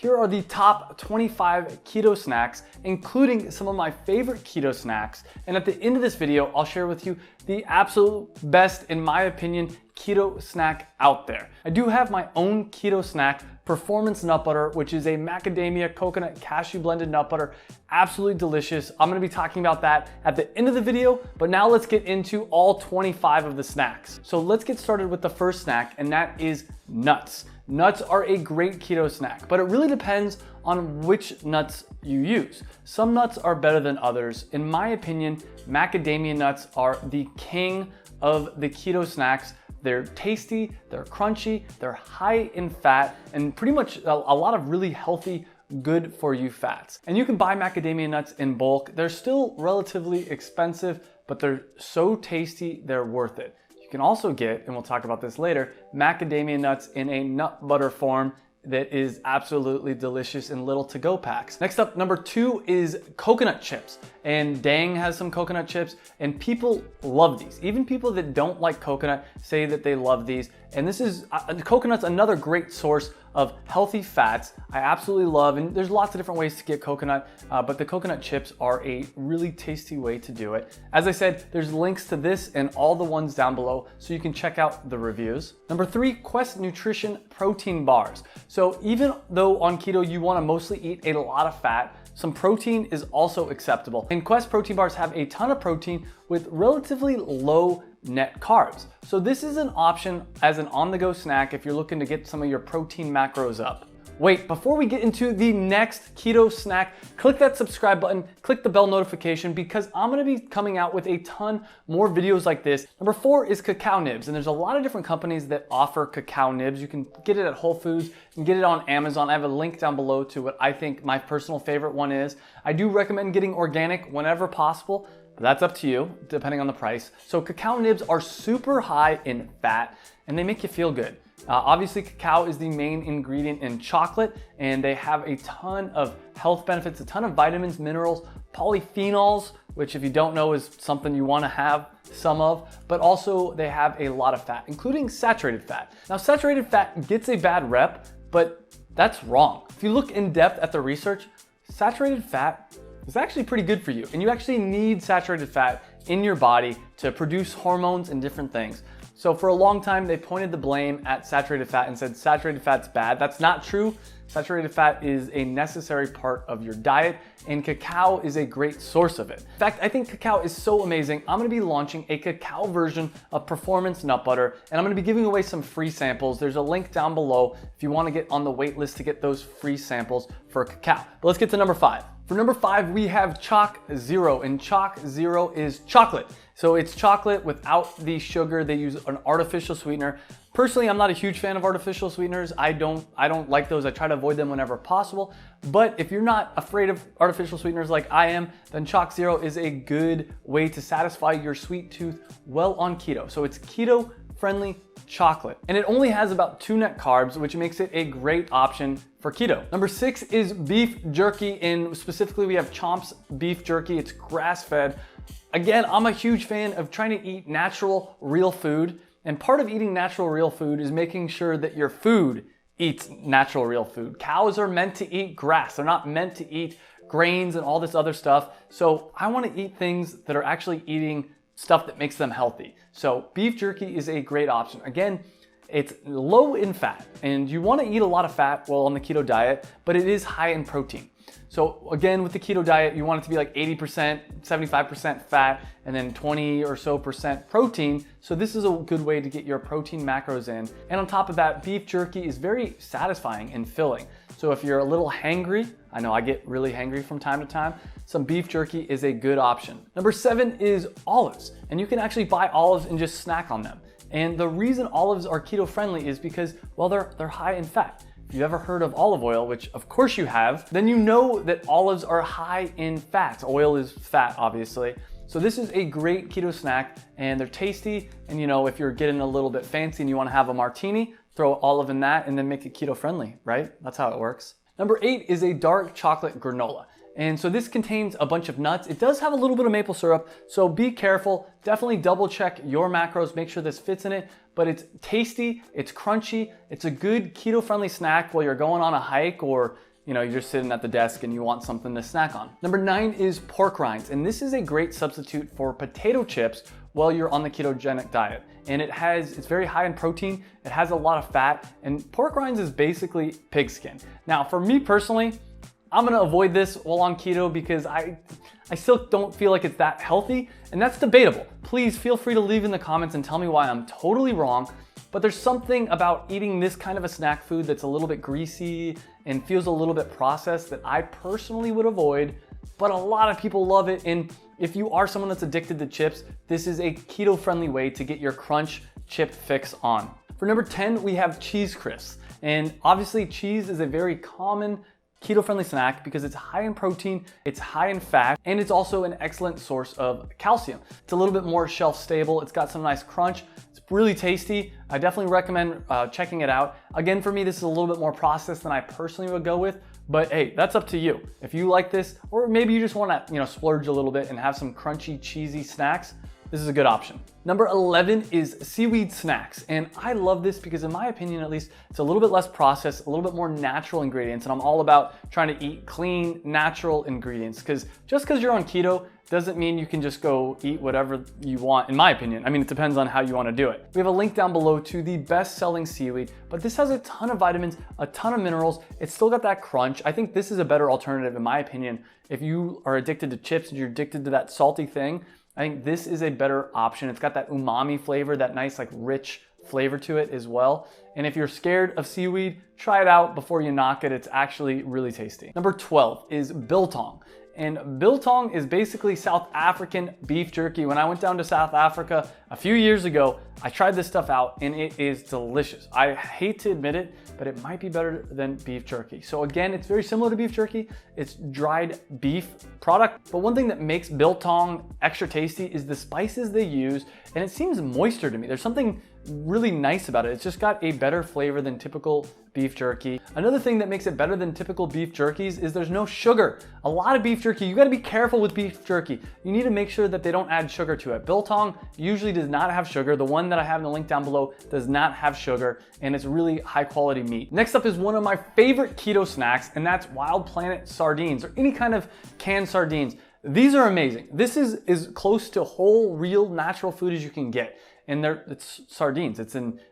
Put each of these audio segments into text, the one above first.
Here are the top 25 keto snacks, including some of my favorite keto snacks. And at the end of this video, I'll share with you the absolute best, in my opinion, keto snack out there. I do have my own keto snack, Performance Nut Butter, which is a macadamia, coconut, cashew blended nut butter. Absolutely delicious. I'm gonna be talking about that at the end of the video, but now let's get into all 25 of the snacks. So let's get started with the first snack, and that is nuts. Nuts are a great keto snack, but it really depends on which nuts you use. Some nuts are better than others. In my opinion, macadamia nuts are the king of the keto snacks. They're tasty, they're crunchy, they're high in fat, and pretty much a lot of really healthy, good for you fats. And you can buy macadamia nuts in bulk. They're still relatively expensive, but they're so tasty, they're worth it. You can also get, and we'll talk about this later, macadamia nuts in a nut butter form that is absolutely delicious in little to-go packs. Next up, number 2 is coconut chips. And Dang has some coconut chips, and people love these. Even people that don't like coconut say that they love these. And this is, coconut's another great source of healthy fats. I absolutely love, and there's lots of different ways to get coconut, but the coconut chips are a really tasty way to do it. As I said, there's links to this and all the ones down below, so you can check out the reviews. Number 3, Quest Nutrition Protein Bars. So even though on keto you wanna mostly eat a lot of fat, some protein is also acceptable. And Quest protein bars have a ton of protein with relatively low net carbs. So this is an option as an on-the-go snack if you're looking to get some of your protein macros up. Wait, before we get into the next keto snack, click that subscribe button, click the bell notification, because I'm gonna be coming out with a ton more videos like this. Number 4 is Cacao Nibs, and there's a lot of different companies that offer Cacao Nibs. You can get it at Whole Foods, you can get it on Amazon. I have a link down below to what I think my personal favorite one is. I do recommend getting organic whenever possible, but that's up to you, depending on the price. So Cacao Nibs are super high in fat, and they make you feel good. Obviously, cacao is the main ingredient in chocolate, and they have a ton of health benefits, a ton of vitamins, minerals, polyphenols, which if you don't know is something you want to have some of, but also they have a lot of fat, including saturated fat. Now, saturated fat gets a bad rep, but that's wrong. If you look in depth at the research, saturated fat is actually pretty good for you, and you actually need saturated fat in your body to produce hormones and different things. So for a long time, they pointed the blame at saturated fat and said saturated fat's bad. That's not true. Saturated fat is a necessary part of your diet, and cacao is a great source of it. In fact, I think cacao is so amazing. I'm gonna be launching a cacao version of Performance Nut Butter, and I'm gonna be giving away some free samples. There's a link down below if you wanna get on the wait list to get those free samples for cacao. But let's get to number 5. For number 5, we have Choc Zero, and Choc Zero is chocolate. So it's chocolate without the sugar. They use an artificial sweetener. Personally, I'm not a huge fan of artificial sweeteners. I don't like those. I try to avoid them whenever possible. But if you're not afraid of artificial sweeteners like I am, then Choc Zero is a good way to satisfy your sweet tooth well on keto. So it's keto friendly chocolate, and it only has about 2 net carbs, which makes it a great option for keto. Number 6 is beef jerky, and specifically we have Chomp's beef jerky. It's grass-fed. Again, I'm a huge fan of trying to eat natural, real food, and part of eating natural, real food is making sure that your food eats natural, real food. Cows are meant to eat grass. They're not meant to eat grains and all this other stuff. So I want to eat things that are actually eating stuff that makes them healthy. So beef jerky is a great option. Again, it's low in fat, and you want to eat a lot of fat while on the keto diet, but it is high in protein. So again, with the keto diet, you want it to be like 80%, 75% fat, and then 20 or so percent protein. So this is a good way to get your protein macros in. And on top of that, beef jerky is very satisfying and filling. So if you're a little hangry, I know I get really hangry from time to time, some beef jerky is a good option. Number 7 is olives, and you can actually buy olives and just snack on them. And the reason olives are keto friendly is because, well, they're high in fat. If you've ever heard of olive oil, which of course you have, then you know that olives are high in fats. Oil is fat, obviously. So this is a great keto snack, and they're tasty. And you know, if you're getting a little bit fancy and you want to have a martini, throw olive in that and then make it keto friendly, right? That's how it works. Number 8 is a dark chocolate granola. And so this contains a bunch of nuts. It does have a little bit of maple syrup, so be careful. Definitely double check your macros, make sure this fits in it, but it's tasty, it's crunchy, it's a good keto-friendly snack while you're going on a hike or you're just sitting at the desk and you want something to snack on. Number 9 is pork rinds, and this is a great substitute for potato chips while you're on the ketogenic diet. And it's very high in protein, it has a lot of fat, and pork rinds is basically pig skin. Now, for me personally, I'm gonna avoid this while on keto because I still don't feel like it's that healthy, and that's debatable. Please feel free to leave in the comments and tell me why I'm totally wrong. But there's something about eating this kind of a snack food that's a little bit greasy and feels a little bit processed that I personally would avoid, but a lot of people love it. And if you are someone that's addicted to chips, this is a keto-friendly way to get your crunch chip fix on. For number 10, we have cheese crisps. And obviously cheese is a very common keto-friendly snack because it's high in protein, it's high in fat, and it's also an excellent source of calcium. It's a little bit more shelf stable, it's got some nice crunch, it's really tasty. I definitely recommend checking it out. Again, for me, this is a little bit more processed than I personally would go with, but hey, that's up to you. If you like this, or maybe you just wanna splurge a little bit and have some crunchy, cheesy snacks, this is a good option. Number 11 is Seaweed Snacks. And I love this because in my opinion, at least, it's a little bit less processed, a little bit more natural ingredients. And I'm all about trying to eat clean, natural ingredients. Because just because you're on keto doesn't mean you can just go eat whatever you want, in my opinion. I mean, it depends on how you want to do it. We have a link down below to the best-selling seaweed, but this has a ton of vitamins, a ton of minerals. It's still got that crunch. I think this is a better alternative, in my opinion. If you are addicted to chips and you're addicted to that salty thing, I think this is a better option. It's got that umami flavor, that nice rich flavor to it as well. And if you're scared of seaweed, try it out before you knock it. It's actually really tasty. Number 12 is Biltong. And Biltong is basically South African beef jerky. When I went down to South Africa a few years ago, I tried this stuff out and it is delicious. I hate to admit it, but it might be better than beef jerky. So again, it's very similar to beef jerky. It's dried beef product. But one thing that makes Biltong extra tasty is the spices they use, and it seems moister to me. There's something really nice about it. It's just got a better flavor than typical beef jerky. Another thing that makes it better than typical beef jerkies is there's no sugar. A lot of beef jerky, you gotta be careful with beef jerky. You need to make sure that they don't add sugar to it. Biltong usually does not have sugar. The one that I have in the link down below does not have sugar, and it's really high quality meat. Next up is one of my favorite keto snacks, and that's Wild Planet sardines, or any kind of canned sardines. These are amazing. This is as close to whole, real, natural food as you can get. And it's sardines.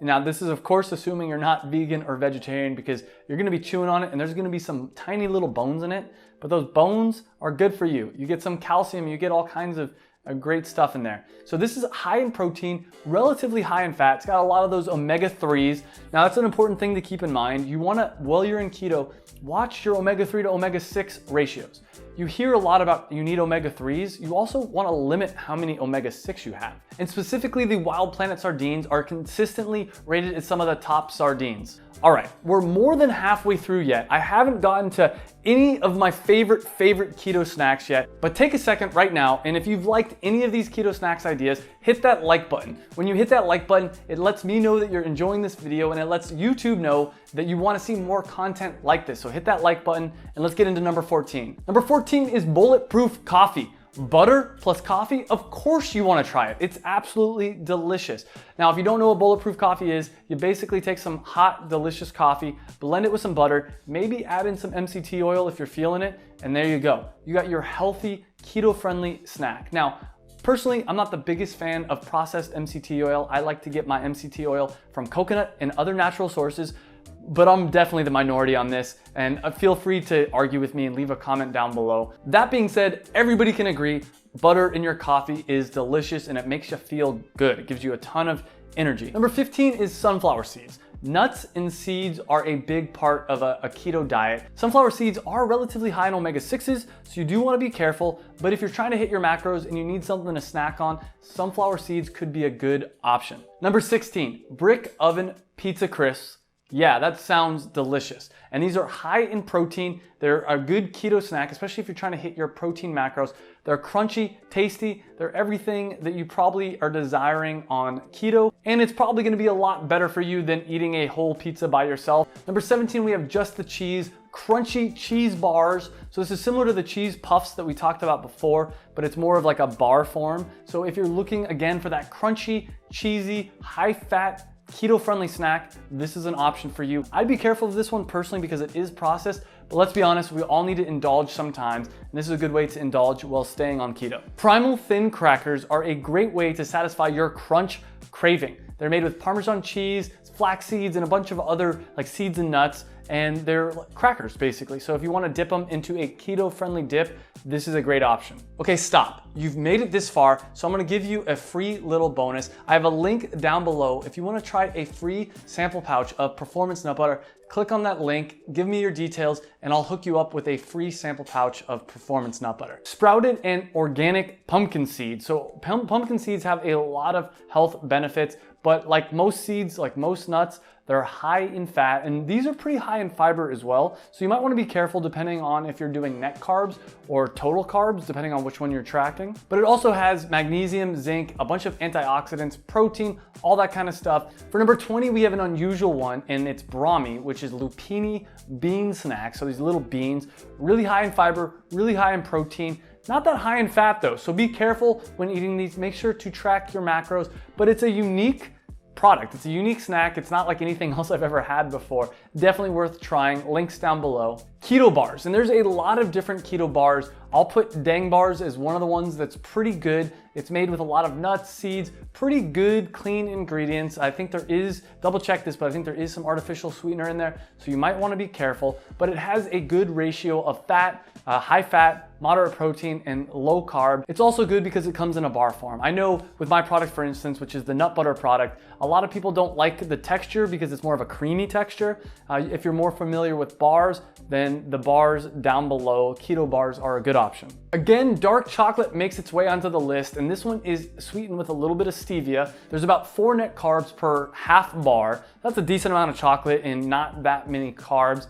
Now this is of course assuming you're not vegan or vegetarian, because you're gonna be chewing on it and there's gonna be some tiny little bones in it, but those bones are good for you. You get some calcium, you get all kinds of great stuff in there. So this is high in protein, relatively high in fat. It's got a lot of those omega-3s. Now that's an important thing to keep in mind. You wanna, while you're in keto, watch your omega-3 to omega-6 ratios. You hear a lot about you need omega-3s. You also want to limit how many omega-6 you have. And specifically, the Wild Planet sardines are consistently rated as some of the top sardines. All right, we're more than halfway through yet. I haven't gotten to any of my favorite keto snacks yet, but take a second right now, and if you've liked any of these keto snacks ideas, hit that like button. When you hit that like button, it lets me know that you're enjoying this video, and it lets YouTube know that you want to see more content like this. So hit that like button, and let's get into number 14. Number 14 is bulletproof coffee. Butter plus coffee, of course you want to try it. It's absolutely delicious. Now, if you don't know what bulletproof coffee is, you basically take some hot, delicious coffee, blend it with some butter, maybe add in some MCT oil if you're feeling it, and there you go. You got your healthy, keto-friendly snack. Now, personally, I'm not the biggest fan of processed MCT oil. I like to get my MCT oil from coconut and other natural sources, but I'm definitely the minority on this, and feel free to argue with me and leave a comment down below. That being said, everybody can agree butter in your coffee is delicious and it makes you feel good. It gives you a ton of energy. Number 15 is sunflower seeds. Nuts and seeds are a big part of a keto diet. Sunflower seeds are relatively high in omega-6s, so you do want to be careful, but if you're trying to hit your macros and you need something to snack on, sunflower seeds could be a good option. Number 16, brick oven pizza crisps. Yeah, that sounds delicious. And these are high in protein. They're a good keto snack, especially if you're trying to hit your protein macros. They're crunchy, tasty. They're everything that you probably are desiring on keto. And it's probably gonna be a lot better for you than eating a whole pizza by yourself. Number 17, we have Just the Cheese crunchy cheese bars. So this is similar to the cheese puffs that we talked about before, but it's more of like a bar form. So if you're looking again for that crunchy, cheesy, high fat, keto-friendly snack, this is an option for you. I'd be careful of this one personally because it is processed, but let's be honest, we all need to indulge sometimes, and this is a good way to indulge while staying on keto. Primal thin crackers are a great way to satisfy your crunch craving. They're made with Parmesan cheese, flax seeds, and a bunch of other like seeds and nuts, and they're crackers basically. So if you want to dip them into a keto-friendly dip, this is a great option. Okay, stop. You've made it this far, so I'm gonna give you a free little bonus. I have a link down below. If you wanna try a free sample pouch of Performance Nut Butter, click on that link, give me your details, and I'll hook you up with a free sample pouch of Performance Nut Butter. Sprouted and organic pumpkin seeds. So pumpkin seeds have a lot of health benefits, but like most seeds, like most nuts, they're high in fat, and these are pretty high in fiber as well. So you might wanna be careful depending on if you're doing net carbs or total carbs, depending on which one you're tracking. But it also has magnesium, zinc, a bunch of antioxidants, protein, all that kind of stuff. For number 20, we have an unusual one, and it's Brahmi, which is lupini bean snacks. So these little beans, really high in fiber, really high in protein, not that high in fat though. So be careful when eating these, make sure to track your macros, but it's a unique product. It's a unique snack. It's not like anything else I've ever had before. Definitely worth trying. Links down below. Keto bars, and there's a lot of different keto bars. I'll put Dang bars as one of the ones that's pretty good. It's made with a lot of nuts, seeds, pretty good, clean ingredients. I think there is, double check this, but I think there is some artificial sweetener in there, so you might want to be careful, but it has a good ratio of fat, high fat, moderate protein, and low carb. It's also good because it comes in a bar form. I know with my product, for instance, which is the nut butter product, a lot of people don't like the texture because it's more of a creamy texture. If you're more familiar with bars, then the bars down below, keto bars, are a good option. Again, dark chocolate makes its way onto the list, and this one is sweetened with a little bit of stevia. There's about 4 net carbs per half bar. That's a decent amount of chocolate and not that many carbs.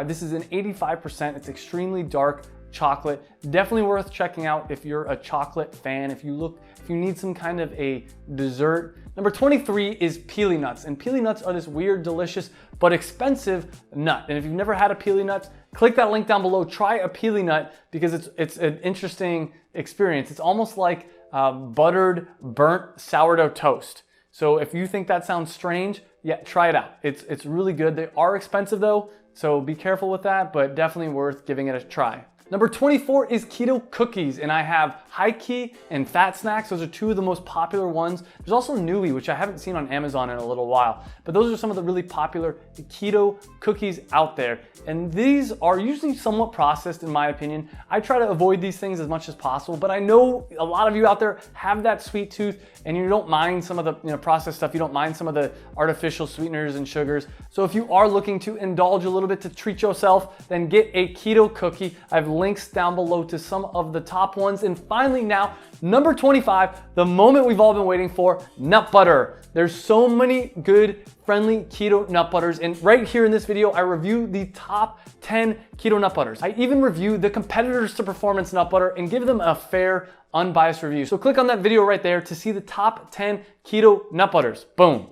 This is an 85%. It's extremely dark chocolate. Definitely worth checking out if you're a chocolate fan, if you need some kind of a dessert. Number 23 is pili nuts, and pili nuts are this weird, delicious, but expensive nut. And if you've never had a pili nut, click that link down below. Try a pili nut because it's an interesting experience. It's almost like buttered, burnt sourdough toast. So if you think that sounds strange, yeah, try it out. It's really good. They are expensive though, so be careful with that, but definitely worth giving it a try. Number 24 is Keto Cookies, and I have High Key and Fat Snacks. Those are 2 of the most popular ones. There's also Nui, which I haven't seen on Amazon in a little while, but those are some of the really popular keto cookies out there. And these are usually somewhat processed in my opinion. I try to avoid these things as much as possible, but I know a lot of you out there have that sweet tooth and you don't mind some of the processed stuff. You don't mind some of the artificial sweeteners and sugars. So if you are looking to indulge a little bit to treat yourself, then get a keto cookie. I have links down below to some of the top ones. And finally now, number 25, the moment we've all been waiting for, nut butter. There's so many good, friendly keto nut butters. And right here in this video, I review the top 10 keto nut butters. I even review the competitors to Performance Nut Butter and give them a fair, unbiased review. So click on that video right there to see the top 10 keto nut butters. Boom.